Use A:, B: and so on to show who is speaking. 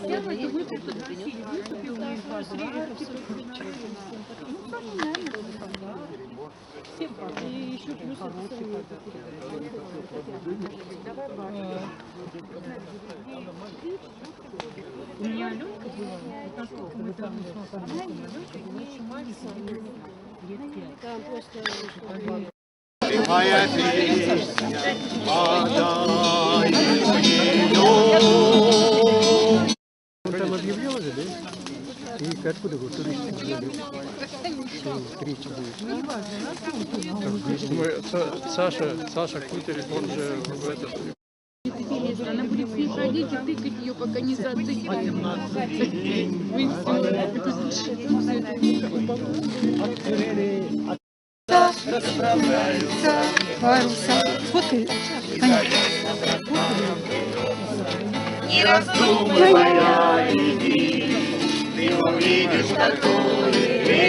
A: Сделайте, мы пригласили, выступил на всем и еще плюс у меня Аленка была, насколько мы там Аленка была еще маленькая, лет 5. Там просто...
B: Моя песня падает
C: Он там объявлял же, да? И откуда вы туристы взяли? Встреча будет.
D: Саша Кутерев, он же в этот...
A: Она будет с ней ходить и тыкать ее, пока не зацикливает.
E: Расправляются. Сфоткай.
B: Не раздумывая, иди, ты увидишь такое.